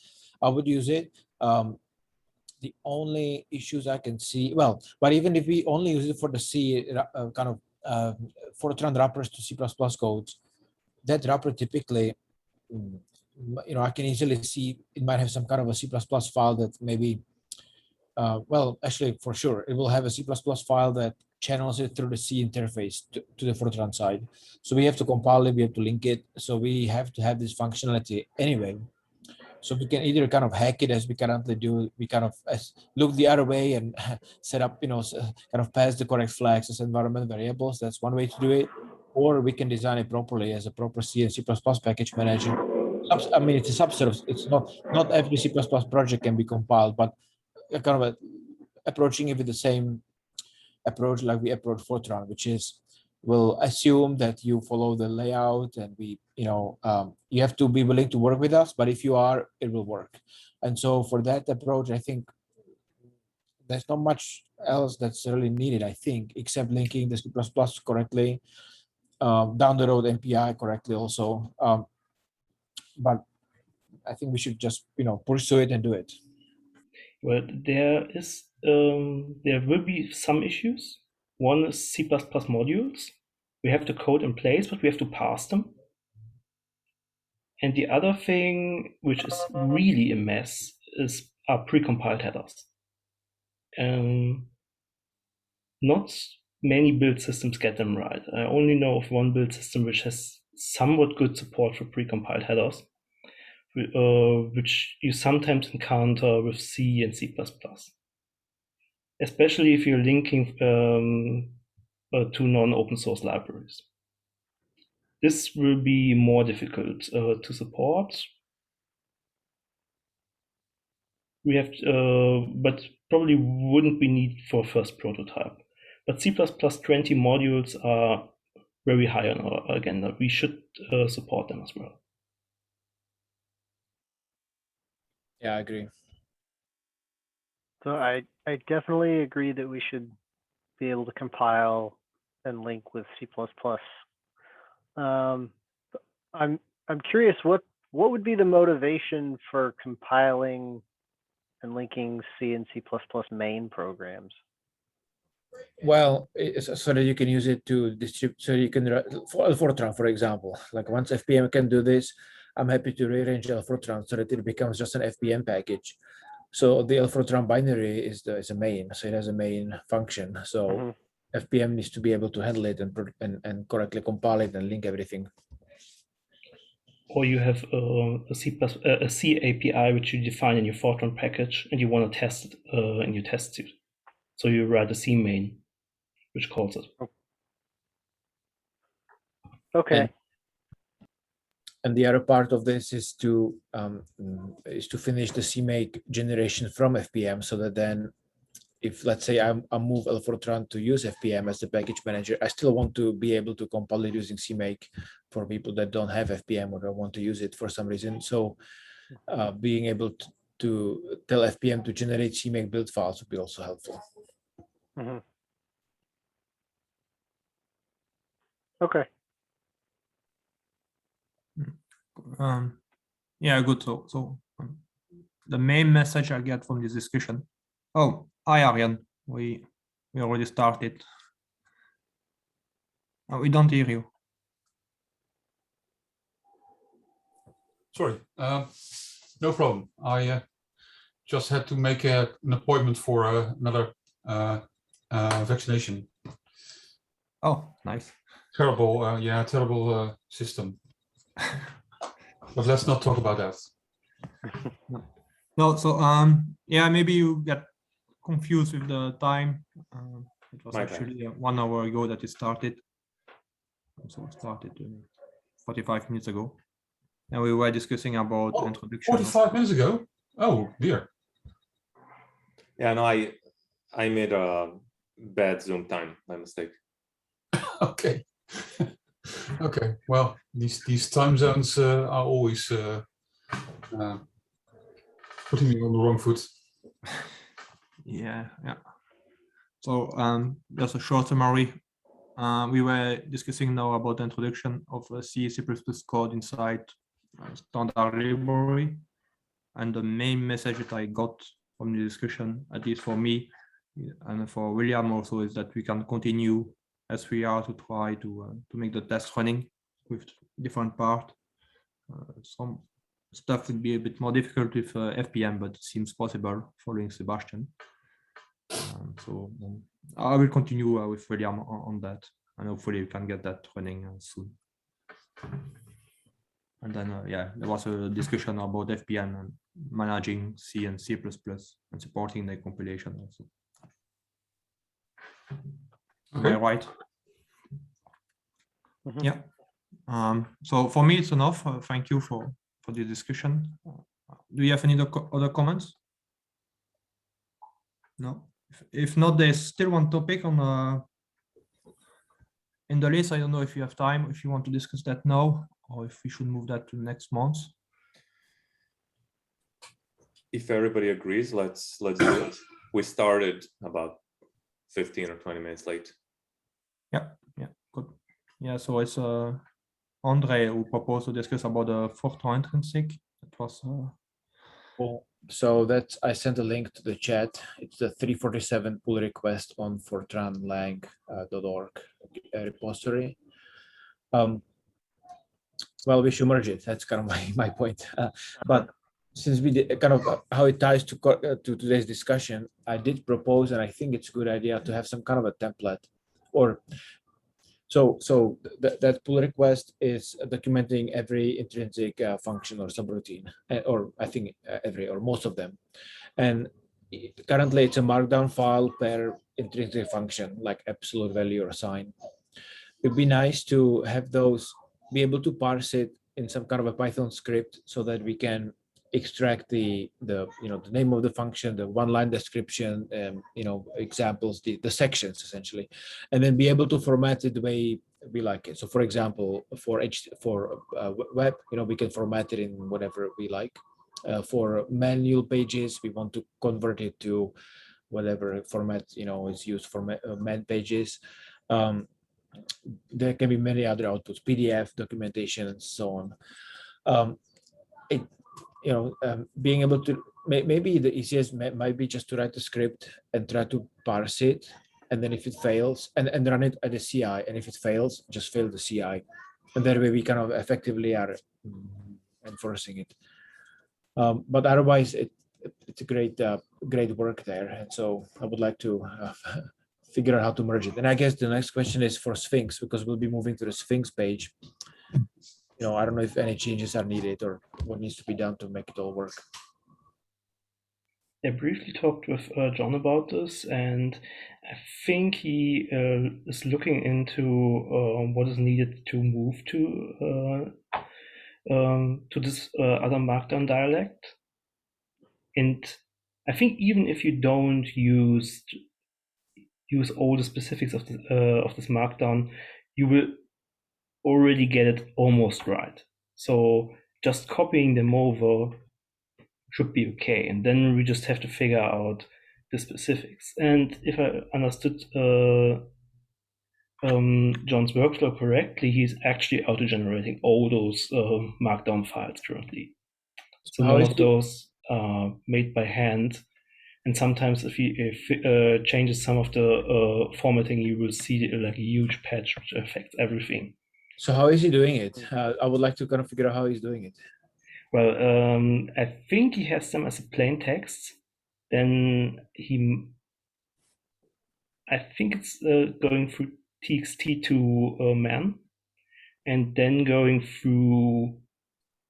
I would use it. The only issues I can see, well, but even if we only use it for the C kind of Fortran wrappers to C++ codes, that wrapper typically, I can easily see it might have some kind of a C++ file that maybe, well, actually for sure, it will have a C++ file that channels it through the C interface to the Fortran side. So we have to compile it, we have to link it. So we have to have this functionality anyway. So we can either kind of hack it as we currently do. We kind of look the other way and set up, kind of pass the correct flags as environment variables. That's one way to do it. Or we can design it properly as a proper C and C++ package manager. I mean, it's a subset of, it's not every C++ project can be compiled, but kind of approaching it with the same approach like we approach Fortran, which is will assume that you follow the layout, and you have to be willing to work with us, but if you are, it will work. And so for that approach, I think there's not much else that's really needed, I think, except linking the C++ correctly, down the road MPI correctly also. But I think we should just pursue it and do it. Well, there will be some issues. One is C++ modules. We have the code in place, but we have to parse them. And the other thing, which is really a mess, are precompiled headers. Not many build systems get them right. I only know of one build system which has somewhat good support for precompiled headers, which you sometimes encounter with C and C++, especially if you're linking to non-open source libraries. This will be more difficult to support. We have, but probably wouldn't be needed for a first prototype. But C++ 20 modules are very high on our agenda. We should support them as well. Yeah, I agree. So I definitely agree that we should be able to compile and link with C++. I'm curious, what would be the motivation for compiling and linking C and C++ main programs? Well, so that you can use it to distribute, so you can, for Fortran, for example, like once FPM can do this, I'm happy to rearrange Fortran so that it becomes just an FPM package. So the Fortran binary is a main, so it has a main function. So FPM needs to be able to handle it and correctly compile it and link everything. Or you have a C API which you define in your Fortran package, and you want to test it in your test suite. So you write a C main, which calls it. Okay. And the other part of this is to finish the CMake generation from FPM, so that then, if let's say I move Fortran to use FPM as the package manager, I still want to be able to compile it using CMake for people that don't have FPM or don't want to use it for some reason. So being able to tell FPM to generate CMake build files would be also helpful. Okay. Yeah, good. So the main message I get from this discussion. Oh, hi Aryan. We already started. Oh, we don't hear you. Sorry, no problem. I just had to make an appointment for another vaccination. Oh, nice. Terrible, yeah, terrible system. But let's not talk about that. No, so yeah, maybe you get confused with the time. It was actually 1 hour ago that it started. So it started 45 minutes ago. And we were discussing about the introduction. 45 minutes ago? Oh dear. Yeah, no, I made a bad Zoom time, my mistake. Okay. Okay. Well, these time zones are always putting me on the wrong foot. Yeah. So just a short summary. We were discussing now about the introduction of C++ code inside standard library, and the main message that I got from the discussion, at least for me and for William also, is that we can continue as we are to try to make the test running with different part. Some stuff would be a bit more difficult with FPM, but it seems possible following Sebastian. So I will continue with William on that, and hopefully we can get that running soon. And then, yeah, there was a discussion about FPM and managing C and C++ and supporting the compilation also. Am I right? Yeah. So for me, it's enough. Thank you for the discussion. Do you have any other comments? No. If not, there's still one topic on in the list. I don't know if you have time, if you want to discuss that now, or if we should move that to next month. If everybody agrees, let's do it. We started about 15 or 20 minutes late. Yeah, good. Yeah, so it's Andre who proposed to discuss about the Fortran intrinsic. It was Cool. So that's, I sent a link to the chat. It's the 347 pull request on fortranlang.org repository. Well, we should merge it. That's kind of my point. But since we did kind of how it ties to today's discussion, I did propose, and I think it's a good idea to have some kind of a template, or so that pull request is documenting every intrinsic function or subroutine, or I think every or most of them. And currently it's a markdown file per intrinsic function, like absolute value or sign. It'd be nice to have those, be able to parse it in some kind of a Python script so that we can extract the name of the function, the one-line description, examples, the sections essentially, and then be able to format it the way we like it. So for example, for web, we can format it in whatever we like. For manual pages, we want to convert it to whatever format is used for man pages. There can be many other outputs, PDF, documentation, and so on. Being able to, maybe the easiest might be just to write the script and try to parse it, and then if it fails, and run it at the CI, and if it fails, just fail the CI, and that way we kind of effectively are enforcing it. But otherwise, it's a great work there, and so I would like to figure out how to merge it. And I guess the next question is for Sphinx, because we'll be moving to the Sphinx page. I don't know if any changes are needed or what needs to be done to make it all work. I briefly talked with John about this, and I think he is looking into what is needed to move to this other Markdown dialect. And I think even if you don't use all the specifics of this Markdown, you will already get it almost right. So just copying them over should be okay, and then we just have to figure out the specifics. And if I understood John's workflow correctly, he's actually auto-generating all those Markdown files currently. So none of those are made by hand. And sometimes if he changes some of the formatting, you will see like a huge patch which affects everything. So how is he doing it? I would like to kind of figure out how he's doing it. Well, I think he has them as a plain text. Then I think it's going through txt to man, and then going through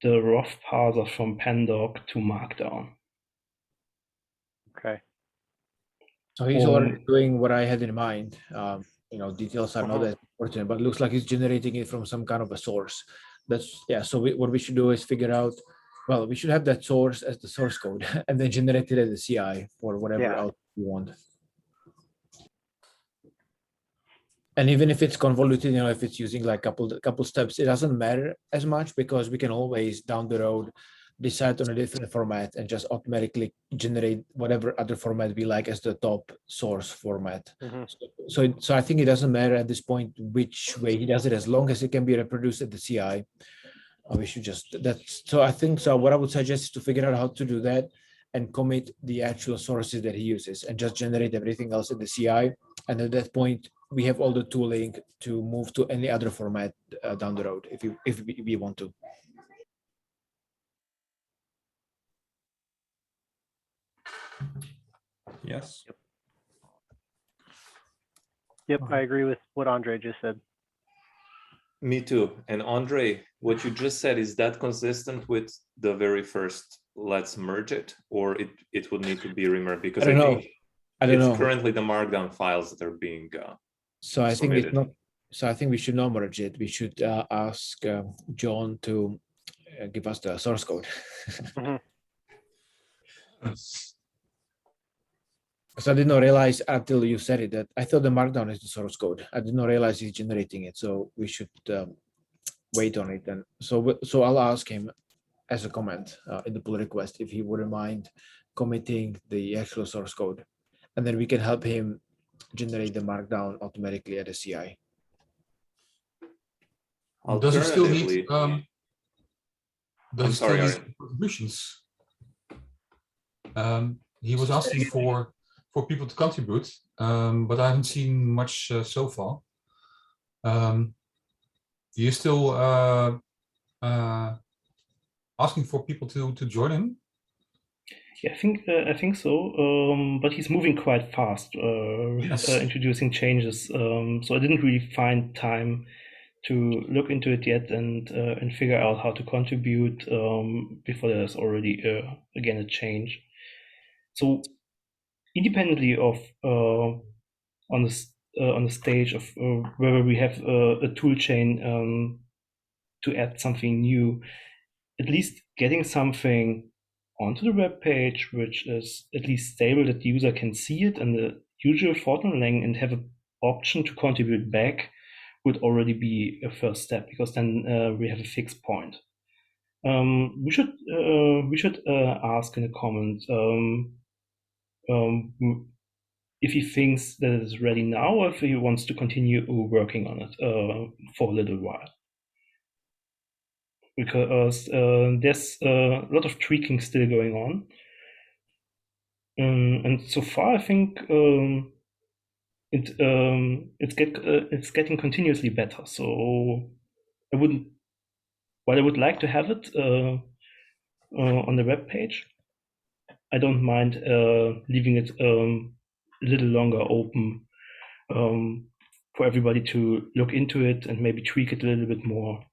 the rough parser from pandoc to markdown. Okay. So he's already doing what I had in mind. Details are not that important, but it looks like he's generating it from some kind of a source. So what we should do is figure out, well, we should have that source as the source code and then generate it as a CI for whatever output you want. And even if it's convoluted, if it's using like a couple steps, it doesn't matter as much, because we can always down the road decide on a different format and just automatically generate whatever other format we like as the top source format. So I think it doesn't matter at this point which way he does it, as long as it can be reproduced at the CI. We should just I think so. What I would suggest is to figure out how to do that and commit the actual sources that he uses and just generate everything else in the CI. And at that point, we have all the tooling to move to any other format down the road if we want to. yes. Yep, I agree with what Andre just said. Me too. And Andre, what you just said, is that consistent with the very first let's merge it, or it would need to be remerged? Because I don't know. Currently the markdown files that are being so I submitted. think it's not. So I think we should not merge it. We should ask John to give us the source code. Because I did not realize until you said it that I thought the Markdown is the source code. I did not realize he's generating it, so we should wait on it. And so I'll ask him as a comment in the pull request if he wouldn't mind committing the actual source code, and then we can help him generate the Markdown automatically at the CI. Does he still need? Alternatively, Does I'm he sorry, still need Arjen. contributions? He was asking for people to contribute, but I haven't seen much so far. You still asking for people to join him? Yeah, I think so. But he's moving quite fast, Yes. introducing changes. So I didn't really find time to look into it yet and figure out how to contribute before there's already again a change. So independently of on the stage of whether we have a tool chain to add something new, at least getting something onto the web page which is at least stable that the user can see it and the usual Fortran lang and have an option to contribute back would already be a first step, because then we have a fixed point. We should ask in the comments if he thinks that it is ready now, or if he wants to continue working on it for a little while. Because there's a lot of tweaking still going on. And so far, I think it's getting continuously better. So I wouldn't, while I would like to have it on the web page, I don't mind leaving it a little longer open for everybody to look into it and maybe tweak it a little bit more.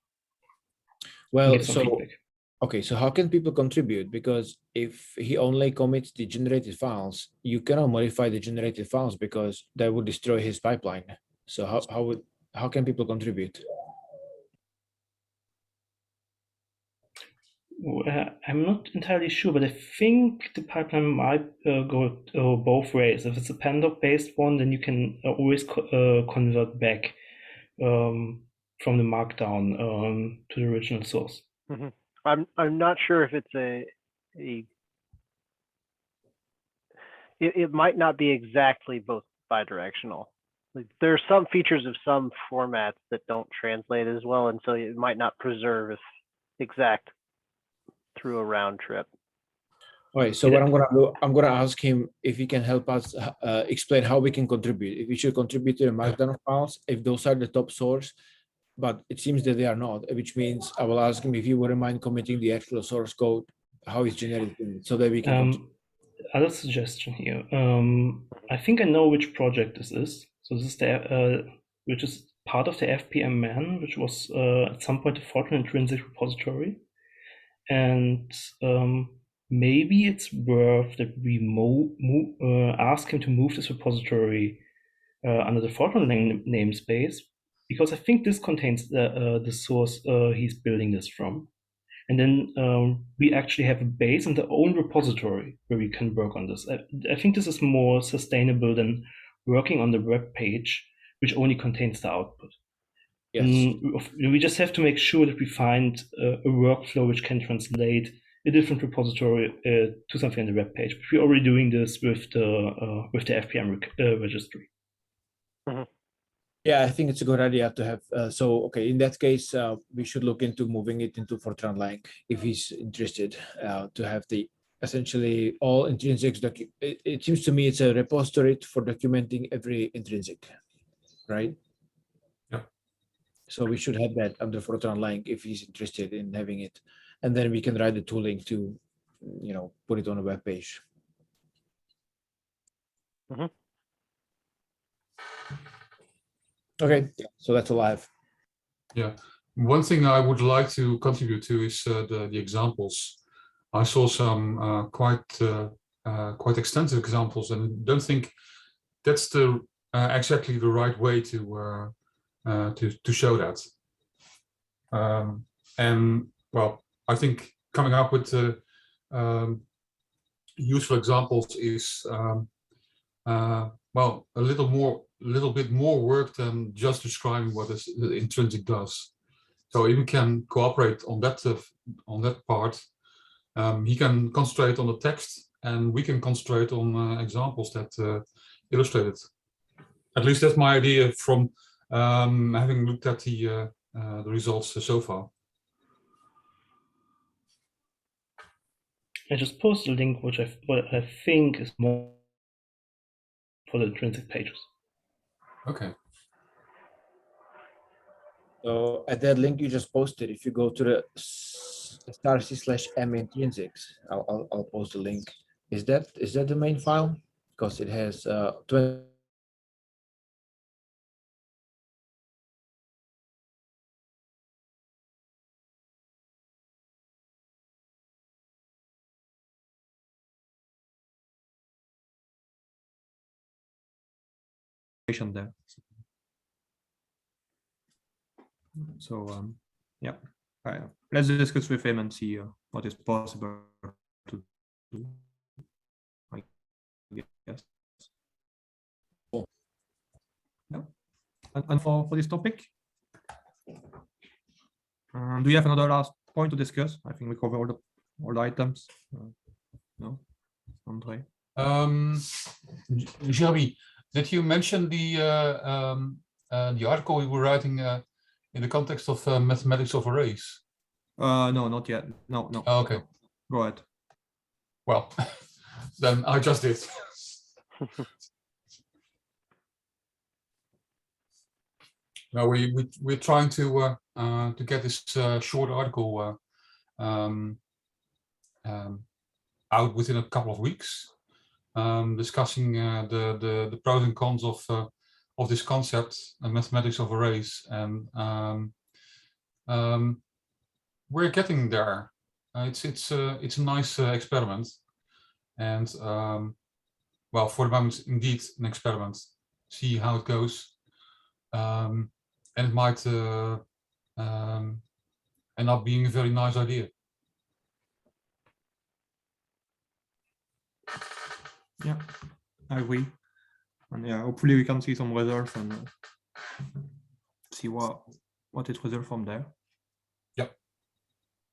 Well, Get some so feedback. okay, so how can people contribute? Because if he only commits the generated files, you cannot modify the generated files because that would destroy his pipeline. So how can people contribute? I'm not entirely sure, but I think the pipeline might go both ways. If it's a pandoc-based one, then you can always convert back from the markdown to the original source. Mm-hmm. I'm not sure if it's it might not be exactly both bidirectional. Like, there are some features of some formats that don't translate as well, and so it might not preserve if exact through a round trip. All right, so what I'm gonna do, I'm gonna ask him if he can help us explain how we can contribute. If we should contribute to the markdown files, if those are the top source, but it seems that they are not, which means I will ask him if he wouldn't mind committing the actual source code, how it's generated, so that we can. Other suggestion here. I think I know which project this is. So this is the which is part of the FPM man, which was at some point a Fortran intrinsic repository, and maybe it's worth that we ask him to move this repository under the Fortran namespace, because I think this contains the source he's building this from. And then we actually have a base and the own repository where we can work on this. I think this is more sustainable than working on the web page, which only contains the output. Yes. We just have to make sure that we find a workflow which can translate a different repository to something on the web page. But we're already doing this with the FPM registry. Mm-hmm. Yeah, I think it's a good idea to have. So, okay, in that case, we should look into moving it into Fortran lang if he's interested to have the essentially all intrinsics. It seems to me it's a repository for documenting every intrinsic, right? Yeah. So we should have that under Fortran lang if he's interested in having it, and then we can write the tooling to, put it on a web page. Mm-hmm. Okay, so that's alive. Yeah, one thing I would like to contribute to is the examples. I saw some quite extensive examples, and don't think that's the exactly the right way to show that. And well, I think coming up with useful examples is well, a little bit more work than just describing what this intrinsic does. So if we can cooperate on that part, he can concentrate on the text, and we can concentrate on examples that illustrate it. At least that's my idea from having looked at the results so far. I just posted a link what I think is more for the intrinsic pages. Okay. So at that link you just posted, if you go to the *c/m intrinsics, I'll post the link. Is that the main file? Because it has 20. There. So yeah, let's discuss with him and see what is possible to do. I guess. Cool. Yeah. And for this topic, do you have another last point to discuss? I think we covered all the items. No, Andre. Jeremy, did you mention the article we were writing in the context of mathematics of arrays? No, not yet. No. Oh, okay. No. Go ahead. Well, then I just did. No, we're trying to get this short article out within a couple of weeks, discussing the pros and cons of this concept, mathematics of arrays, and we're getting there. It's a nice experiment, and well, for the moment, indeed an experiment. See how it goes, and it might end up being a very nice idea. Yeah, I agree. And yeah, hopefully we can see some results and see what it results from there. Yep.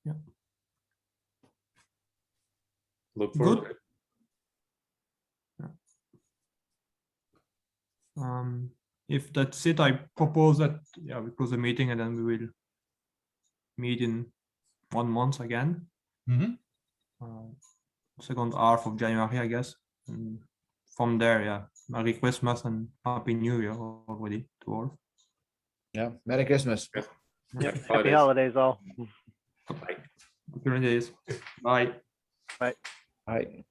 Yeah. Look forward to it. If that's it, I propose that we close the meeting and then we will meet in 1 month again. Mm-hmm. Second half of January, I guess. And from there, Merry Christmas and Happy New Year already to all. Yeah, Merry Christmas. Yeah, Happy holidays all. Happy holidays. Bye. Bye. Bye.